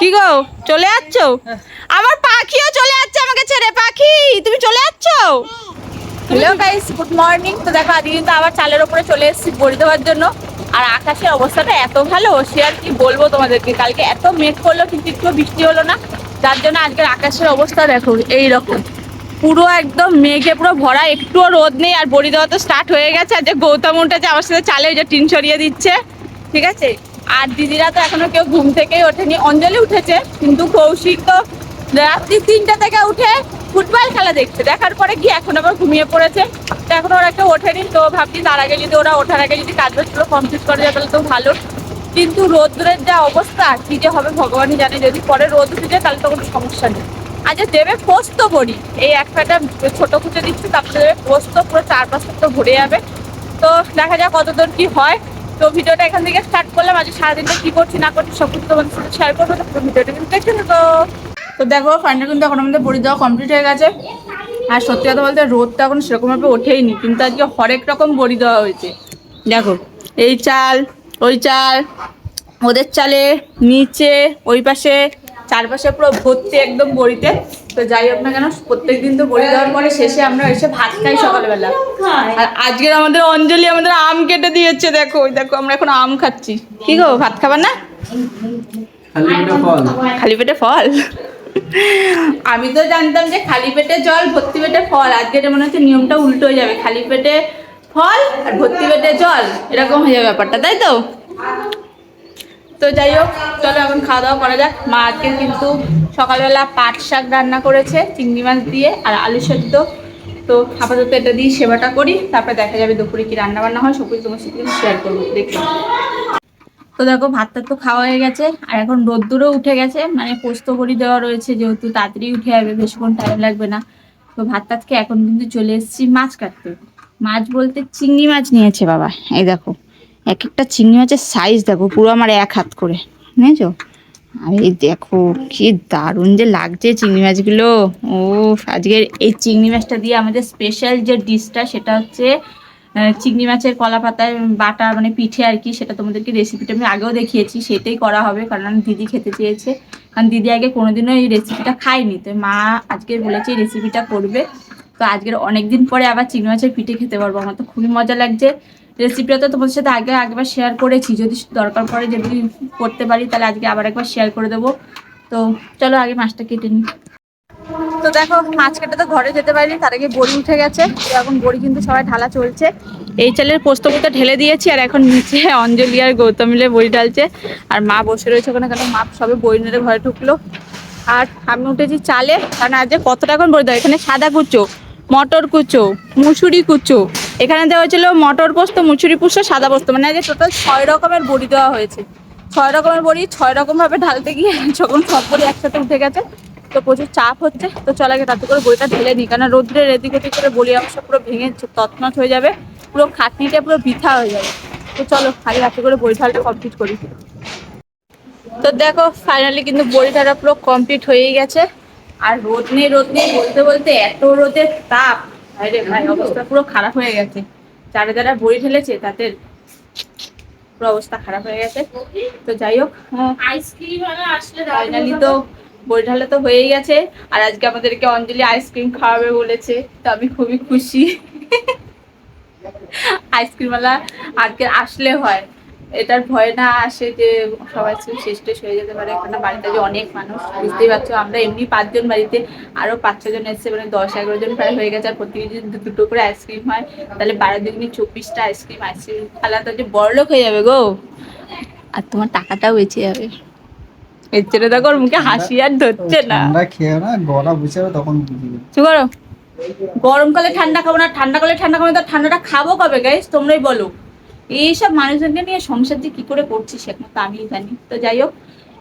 কি গো চলে যাচ্ছ? আমার পাখিও চলে যাচ্ছে আমাকে ছেড়ে। পাখি তুমি চলে যাচ্ছ? Hello guys, good morning. তো দেখো আজকে কিন্তু আবার চালের উপরে চলে এসেছি বড়ি দেওয়ার জন্য। আর আকাশের অবস্থাটা এত ভালো, সে আর কি বলবো তোমাদেরকে। কালকে এত মেঘ করলো কিন্তু একটু বৃষ্টি হলো না, যার জন্য আজকের আকাশের অবস্থা দেখো এইরকম পুরো একদম মেঘে পুরো ভরা, একটুও রোদ নেই। আর বড়ি দেওয়া তো স্টার্ট হয়ে গেছে। আর যে গৌতম উঠেছে আমার সাথে চালে, ওই যে টিন সরিয়ে দিচ্ছে, ঠিক আছে। আর দিদিরা তো এখনো কেউ ঘুম থেকেই ওঠেনি। অঞ্জলি উঠেছে, কিন্তু কৌশিক তো রাত্রি 3টা থেকে উঠে ফুটবল খেলা দেখছে। দেখার পরে কি এখন আবার ঘুমিয়ে পড়েছে। তো এখন ওরা কেউ ওঠেনি, তো ভাবছি তার আগে যদি ওরা ওঠার আগে যদি কাজগুলো কমপ্লিট করে যায় তাহলে তো ভালো। কিন্তু রোদ্রের যা অবস্থা, কি যে হবে ভগবানই জানে। যদি পরে রোদ উঠে যায় তাহলে তো কোনো সমস্যা নেই। আজ দেবে পোস্ত বড়ি, এই একটা ছোট কুচে দিচ্ছি, তারপরে দেবে পোস্ত, পুরো 4-5টা তো ভরে যাবে। তো দেখা যাক কতদূর কি হয়। তো ভিডিওটা এখান থেকে স্টার্ট করলাম। আজ সারাদিনটা কি করছি না করছি সব কিছু তোমাদের সাথে শেয়ার করবো। তো ভিডিওটা কিন্তু দেখছি না। তো দেখো ফাইনাল কিন্তু এখন আমাদের বড়ি দেওয়া কমপ্লিট হয়ে গেছে। আর সত্যি কথা বলতে রোদটা এখন সেরকমভাবে ওঠেইনি, কিন্তু আজকে হরেক রকম বড়ি দেওয়া হয়েছে। দেখো এই চাল, ওই চাল, ওদের চালে, নিচে, ওই পাশে, চারপাশে পুরো ভর্তি একদম বড়িতে। তো যাই হোক না কেন, প্রত্যেকদিন তো বড়ি দেওয়ার পরে শেষে আমরা এসে ভাত খাই সকালবেলা। আর আজকের আমাদের অঞ্জলি আমাদের আম কেটে দিয়েছে। দেখো ওই দেখো আমরা এখন আম খাচ্ছি। কি গো ভাত খাবার না? খালি পেটে ফল? আমি তো জানতাম যে খালি পেটে জল, ভর্তি পেটে ফল। আজকে মনে হচ্ছে নিয়মটা উল্টো হয়ে যাবে, খালি পেটে ফল আর ভর্তি পেটে জল, এরকম হয়ে যাবে ব্যাপারটা, তাই তো? তো যাই হোক, চলো এখন খাওয়া দাওয়া করা যাক। মা আজকে কিন্তু সকালবেলা পাট শাক রান্না করেছে চিংড়ি মাছ দিয়ে আর আলু সেদ্ধ। তো আপাতত এটা দিয়ে সেবাটা করি, তারপরে দেখা যাবে দুপুরে কি রান্না বান্না হয়, সব কিছু তোমার সাথে শেয়ার করবো, দেখি। তো দেখো ভাতটা তো খাওয়া হয়ে গেছে। আর এখন রোদ্দুরও উঠে গেছে, মানে পোস্ত বড়ি দেওয়া রয়েছে, যেহেতু তাড়াতাড়ি উঠে যাবে, বেশিক্ষণ টাইম লাগবে না। তো ভাত টাতকে এখন কিন্তু চলে এসেছি মাছ কাটতে। মাছ বলতে চিংড়ি মাছ নিয়েছে বাবা। এই দেখো এক একটা চিংড়ি মাছের সাইজ দেখো, পুরো আমার 1 হাত করে, বুঝেছো? আর এই দেখো কি দারুণ যে লাগছে চিংড়ি মাছগুলো। ও আজকের এই চিংড়ি মাছটা দিয়ে আমাদের স্পেশাল যে ডিশটা, সেটা হচ্ছে চিংড়ি মাছের কলা পাতায় বাটা, মানে পিঠে আর কি। সেটা তোমাদেরকে রেসিপিটা আমি আগেও দেখিয়েছি, সেটাই করা হবে, কারণ দিদি খেতে চেয়েছে। কারণ দিদি আগে কোনোদিনও এই রেসিপিটা খায়নি, তো মা আজকে বলেছে এই রেসিপিটা করবে। তো আজকের অনেকদিন পরে আবার চিংড়ি মাছের পিঠে খেতে পারবো। আমার তো খুবই মজা লাগছে। রেসিপিটা তো তোমাদের সাথে আগেবার শেয়ার করেছি, যদি দরকার পড়ে, যদি করতে পারি তাহলে আজকে আবার একবার শেয়ার করে দেবো। তো চলো আগে মাছটা কেটে নিই। তো দেখো মাছ কেটে তো ঘরে যেতে পারিনি, তার আগে বড়ি উঠে গেছে। এখন বড়ি কিন্তু সবাই ঢালা চলছে। এই চালের পোস্তটা ঢেলে দিয়েছি, আর এখন নিচে অঞ্জলি আর গৌতম মিলে বড়ি ঢালছে। আর মা বসে রয়েছে ওখানে, কেন মা সবে বড়ি নেড়ে ঘরে ঢুকলো। আর আমি উঠেছি চালে, কারণ আজ কতটা এখন বড়ি দেওয়া, এখানে সাদা কুচো, মটর কুচো, মুসুরি কুচো, এখানে দেওয়া হয়েছিল মটর পোস্ত, মুসুরি পোস্ত, সাদা পোস্ত, মানে আজ টোটাল 6 রকমের বড়ি দেওয়া হয়েছে। 6 রকমের বড়ি 6 রকম ভাবে ঢালতে গিয়ে যখন সব বড়ি একসাথে উঠে গেছে, তো প্রচুর চাপ হচ্ছে। তো চল আগে তাতে করে বড়িটা ঢেলে নিই, কারণ রোদ্রে এদিক ওদিক করে বড়ি অংশ পুরো ভেঙে তছনছ হয়ে যাবে, পুরো খাটনিটা পুরো বৃথা হয়ে যাবে। তো চলো আগে তাতে করে বড়ি ঢালটা কমপ্লিট করি। তো দেখো ফাইনালি কিন্তু বড়ি ঢালা পুরো কমপ্লিট হয়েই গেছে। আর রোদ নেই বলতে বলতে এত রোদের তাপ, ভাইরে ভাই অবস্থা পুরো খারাপ হয়ে গেছে। যারা যারা বড়ি ঢেলেছে তাদের পুরো অবস্থা খারাপ হয়ে গেছে। তো যাই হোক, আইসক্রিম আসলে ফাইনালি তো বড়ি ঢালা তো হয়েই গেছে। আর আজকে আমাদেরকে অঞ্জলি আইসক্রিম খাওয়াবে বলেছে, তো আমি খুবই খুশি। আইসক্রিমওয়ালা আজকে আসলে হয়, এটার ভয় না আসে যে সবাই শেষ টেস হয়ে যেতে পারে। এখানে বাড়িতে যে অনেক মানুষ, বুঝতেই পারছো, আমরা এমনি 5 জন, বাড়িতে আরো 5-6 জন এসছে, মানে 10-11 জন প্রায় হয়ে গেছে। আর প্রত্যেক দিন দুটো করে আইসক্রিম হয়, তাহলে 12 × 24টা আইসক্রিম খালা তো যে বড়লোক হয়ে যাবে গো। আর তোমার টাকাটাও বেঁচে যাবে। এর জন্য দেখো ওর মুখে হাসি আর ধরছে না। খেয়ে না গলা বুঝে তখন বুঝবে। কি করো? গরমকালে ঠান্ডা খাবো না, ঠান্ডাকালে ঠান্ডা খাবো না, তো ঠান্ডাটা খাবো কবে গাইস তোমরাই বলো? এইসব মানুষজনকে নিয়ে সংসার যে কি করে করছি সেটা তো আমিই জানি। তো যাই হোক,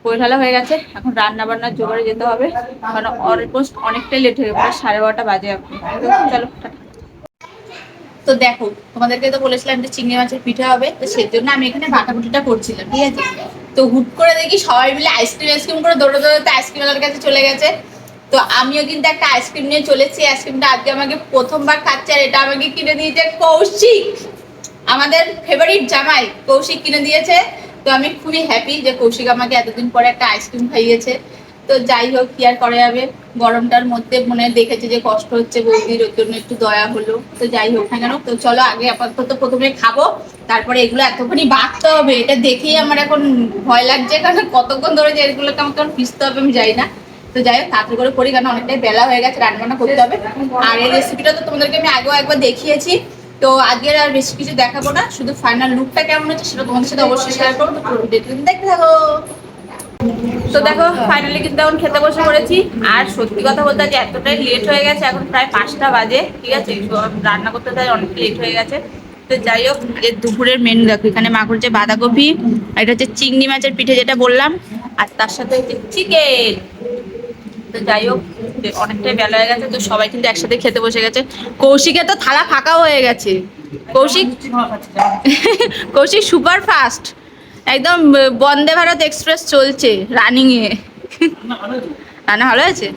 বই ঢালা হয়ে গেছে, এখন রান্না বান্নার জোগাড়ে যেতে হবে, কারণ অলমোস্ট অনেকটাই লেট হয়ে গেছে, 12:30 বাজে এখন। চলো টাটা। তো দেখো তোমাদেরকে তো বলেছিলাম যে চিংড়ি মাছের পিঠে হবে, তো সেজন্য আমি এখানে বাটাবুটিটা করছিলাম, ঠিক আছে। তো হুট করে দেখি সবাই মিলে আইসক্রিম করে দৌড়ে দৌড়াতে আইসক্রিমওয়ালার কাছে চলে গেছে। তো আমিও কিন্তু একটা আইসক্রিম নিয়ে চলেছি। আইসক্রিমটা আজকে আমাকে প্রথমবার খাচ্ছে, আর এটা আমাকে কিনে দিয়েছে কৌশিক, আমাদের ফেভারিট জামাই কৌশিক কিনে দিয়েছে। তো আমি খুবই হ্যাপি যে কৌশিক আমাকে এতদিন পরে একটা আইসক্রিম খাইয়েছে। তো যাই হোক, কি আর করা যাবে, গরমটার মধ্যে মনে দেখেছে যে কষ্ট হচ্ছে বৌদির, ওর জন্য একটু দয়া হলো। তো যাই হোক না কেন, তো চলো আগে আপাতত প্রথমে খাবো, তারপরে এগুলো এতখানি বাঁধতে হবে, এটা দেখেই আমার এখন ভয় লাগছে, কারণ কতক্ষণ ধরে যে এগুলোকে আমাকে পিসতে হবে আমি যাই না। তো যাই হোক তাড়াতাড়ি করে করি, কারণ অনেকটাই বেলা হয়ে গেছে, রান্নাবান্না করতে হবে। আর এই রেসিপিটা তো তোমাদেরকে আমি আগেও একবার দেখিয়েছি, তো আজকের আর বেশি কিছু দেখাবো না, শুধু ফাইনাল লুকটা কেমন হচ্ছে সেটা তোমাদের সাথে অবশ্যই শেয়ার করবো। তো পুরো ভিডিওটা কিন্তু দেখতে থাকো। তো দেখো ফাইনালি কিন্তু এখন খেতে বসে পড়েছি। আর সত্যি কথা বলতে যে এতটাই লেট হয়ে গেছে, এখন প্রায় 5টা বাজে, ঠিক আছে, রান্না করতে তাই অনেক লেট হয়ে গেছে। তো যাই হোক, যে দুপুরের মেনু দেখো, এখানে মা করছে বাঁধাকপি, আর এটা হচ্ছে চিংড়ি মাছের পিঠে যেটা বললাম, আর তার সাথে হচ্ছে চিকেন। তো যাই হোক, অনেকটাই বেলা হয়ে গেছে, তো সবাই কিন্তু একসাথে খেতে বসে গেছে। কৌশিকের তো থালা ফাঁকা হয়ে গেছে। কৌশিক কৌশিক সুপার ফাস্ট, একদম বন্দে ভারত এক্সপ্রেস চলছে রানিং এ। রান্না ভালো হয়েছে?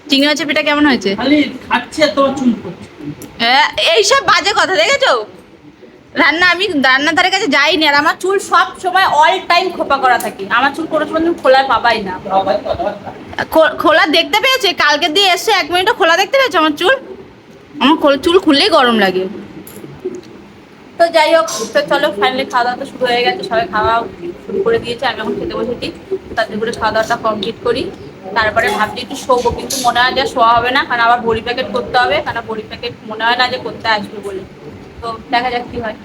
চিংড়ি মাছের পিঠা কেমন হয়েছে? এইসব বাজে কথা দেখেছো? আমি রান্নার ধারে কাছে যাইনি, আর আমার চুল সব সময় অল টাইম খোপা করা থাকে, আমার চুল কোনো সময় খোলা পাবাই না। খোলা দেখতে পেয়েছে? কালকে দিয়ে এসে 1 মিনিটও খোলা দেখতে পেয়েছো আমার চুল? আমার চুল খুললেই গরম লাগে। তো যাই হোক, তো চলো ফাইনালি খাওয়া দাওয়া তো শুরু হয়ে গেছে, সবাই খাওয়া শুরু করে দিয়েছে, আমি এখন খেতে বসেছি। তাদের করে খাওয়া দাওয়াটা কমপ্লিট করি, তারপরে ভাবছি একটু শোবো, কিন্তু মনে হয় যে শোয়া হবে না, কারণ আবার বড়ি প্যাকেট করতে হবে, কারণ বড়ি প্যাকেট মনে হয় না যে করতে আসবে বলে। তো দেখা যাক কি হয়।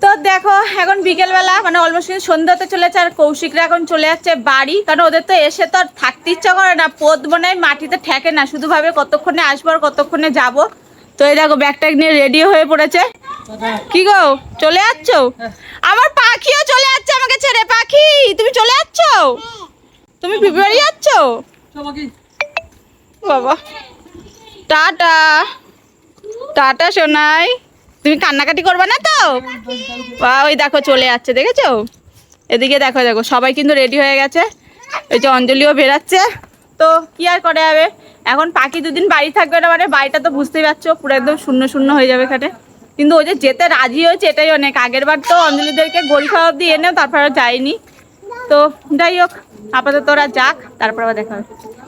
তো দেখো এখন বিকেলবেলা, মানে অলমোস্ট কিন্তু সন্ধ্যা হতে চলেছে, আর কৌশিকরা এখন চলে যাচ্ছে বাড়ি, কারণ ওদের তো এসে তো আর থাকতে ইচ্ছা করে না, পোদ মনে হয় মাটিতে ঠেকে না, শুধু ভাবে কতক্ষণে আসবো আর কতক্ষণে যাবো। তো এই দেখো ব্যাগ ট্যাগ নিয়ে রেডি হয়ে পড়েছে। কি গো, চলে যাচ্ছ? আমার পাখিও চলে যাচ্ছে আমাকে ছেড়ে। পাখি, তুমি চলে যাচ্ছ? তুমি বাড়ি যাচ্ছ? বাবা, টাটা। টাটা সোনাই, তুমি কান্নাকাটি করবে না তো? ওই দেখো চলে যাচ্ছে, দেখেছো? এদিকে দেখো দেখো সবাই কিন্তু রেডি হয়ে গেছে, এই যে অঞ্জলিও বেরাচ্ছে। তো কি আর করা যাবে, এখন পাখি 2 দিন বাড়ি থাকবে না, মানে বাড়িটা তো বুঝতেই পারছো পুরো একদম শূন্য শূন্য হয়ে যাবে এখানে। কিন্তু ওই যে যেতে রাজি হয়েছে এটাই অনেক, আগের বার তো অঞ্জলিদেরকে গড়ি খাওয়া অব্দি এনেও তারপর আর যায়নি। তো যাই হোক, আপাতত ওরা যাক, তারপর আবার দেখা হবে।